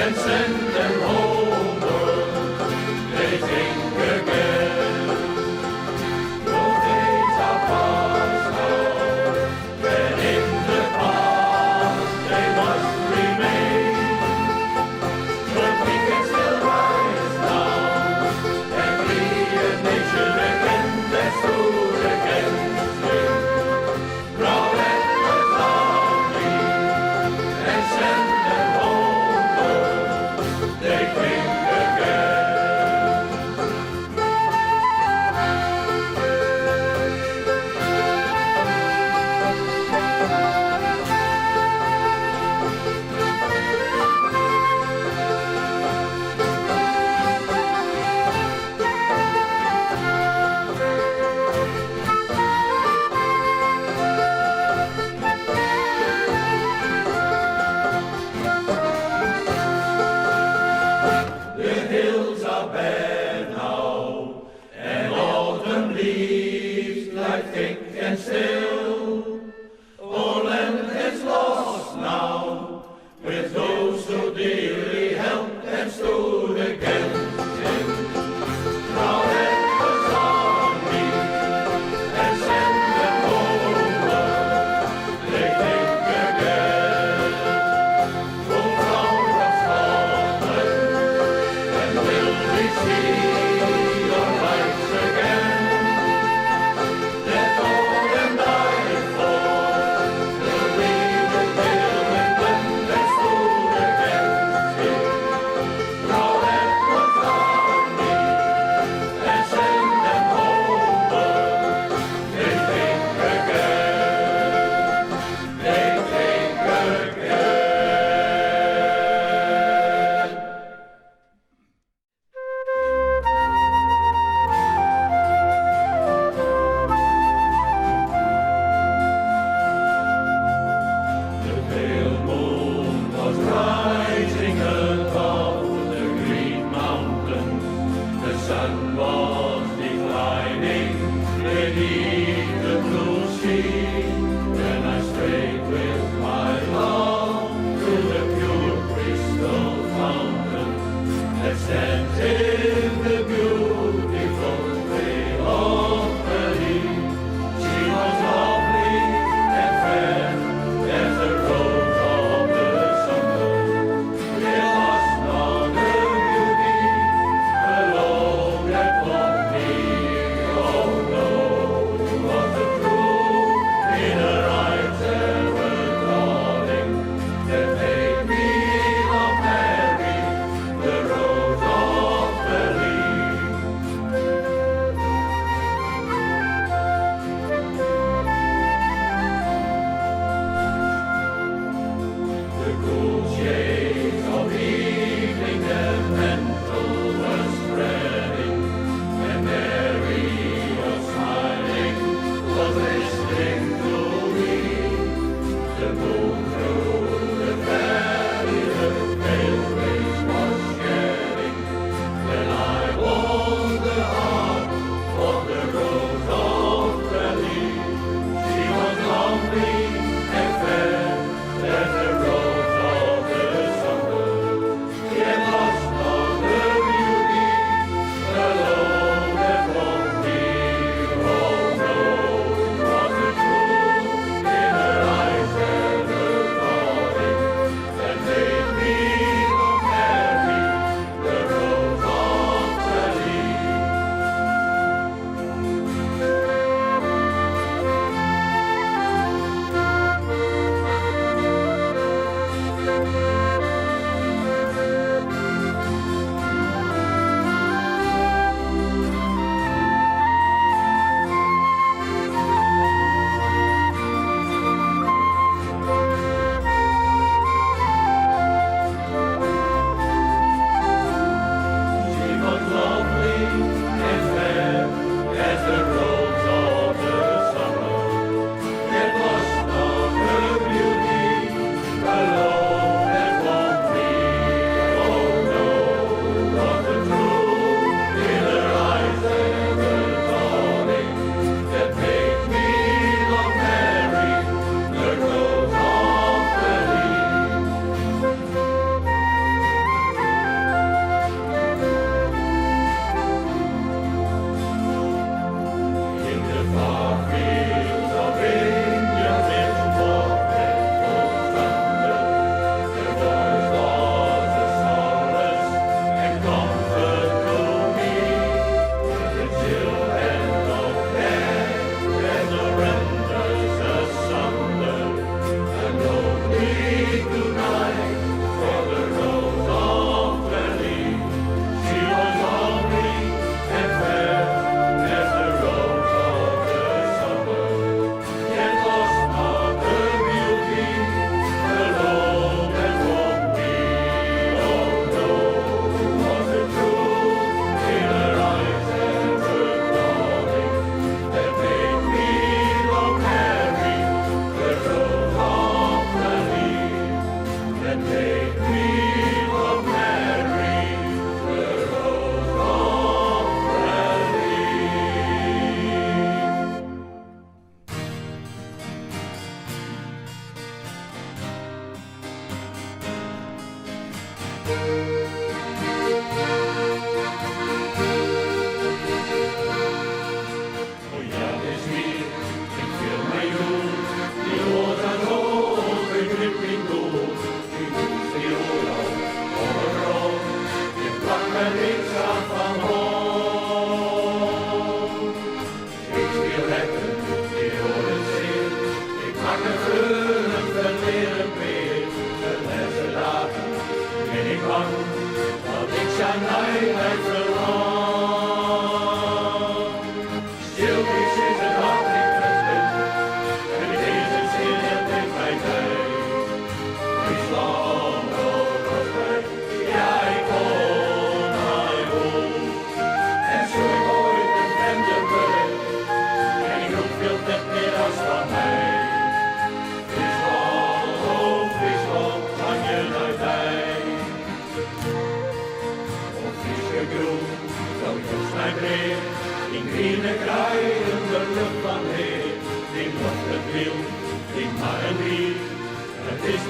and send them homeward. They think again. Those days are past now, when in the past they must remain. But we can still rise now and lead a nation again that stood against him. Proud at the army and send them homeward. They think again. The hills are bare now, and autumn leaves lie thick and still. All land is lost now, with those who dearly helped and stood against him. Now let us army and send them homeward. They think again. Go round of Scotland, and will we see your lights again? That fought and died for the real England that stood against him. Now let us army and send them homeward. They think again. They think again. The pale moon was rising above the green mountains. The sun was declining beneath the blue sea. Then I strayed with my love through the pure crystal fountain that stands in the beautiful Vale of Ely. She was lovely and fair as the rose of the summer. There was none her beauty alone that won me. Oh no, was the truth in her eyes ever dawning that made me love Mary, the rose of Ely. The cool shades of evening their mantle was spreading, and Mary was smiling, was listening to me. The moon through the valley her pale rays was shedding, when I won the heart of the rose of Ely. She was lovely and fair as the rose of the summer. Yet lost not her beauty alone that won me. Oh no, was the truth in her eyes ever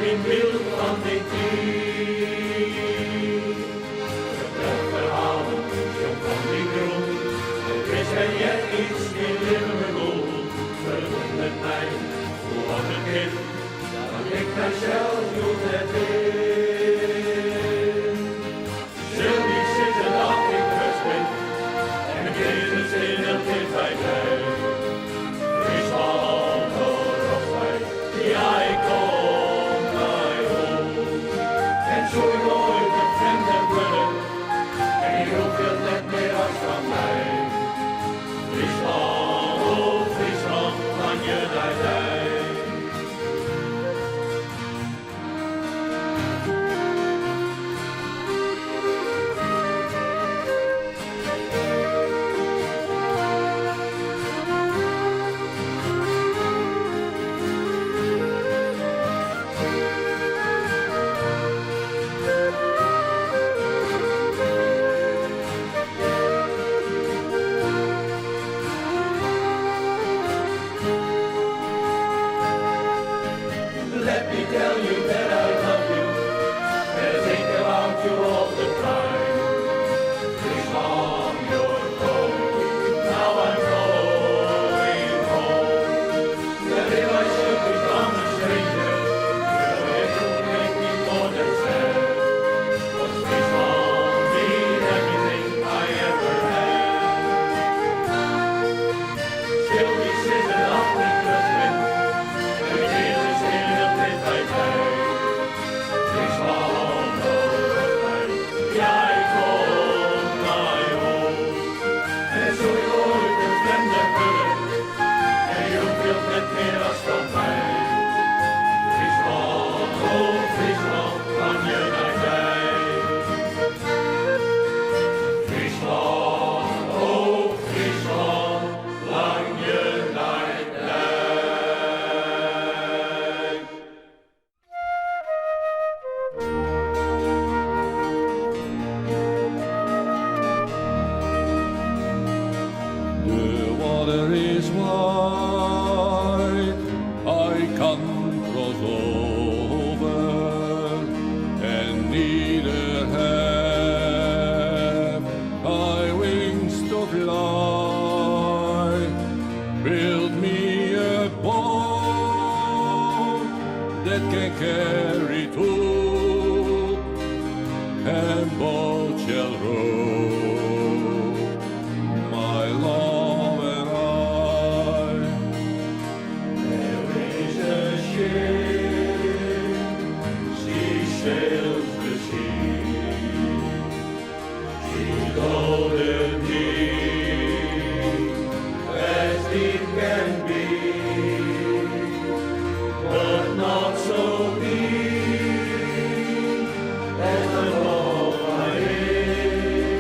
geen beeld van dit dier. Vertel verhalen, jong van die groen. En wist ben jij iets in Liverpool. Verwondert mij, hoe was het kind, dat ik mijzelf niet herinner. Sylvie zit een dag in rust ben, en Jezus in het kind bij mij. Friesland, Rooswijk, ja ik kom naar home. En zo nooit met vreemden willen, en je hoeft het net meer als van mij. Friesland, oh Friesland, van je daar zijn. Let me tell you that I love you, and I think about you all the time. Friesland, you're going, now I'm going home. And if I should become a stranger, it would make me more than sad. But Friesland means everything I ever had. Sylvie zit een afrit terug en Jezus in het licht bij mij. Friesland, Rooswijk, ja ik kom naar home. En zo je ooit een vreemde vullen, en je wilt net meer als van mij. Friesland, oh Friesland, van je naar mij. Friesland, oh Friesland, lang je naar mij. The water is wide, I can cross over, and neither have I wings to fly. Build me a boat that can carry two, and both shall row. My love and I. There is a ship, she sails the sea. She's golden deep, as deep can be, but not so deep as the love I am.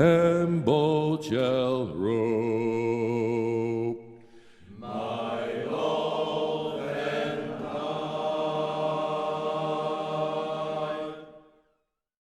and both shall roll.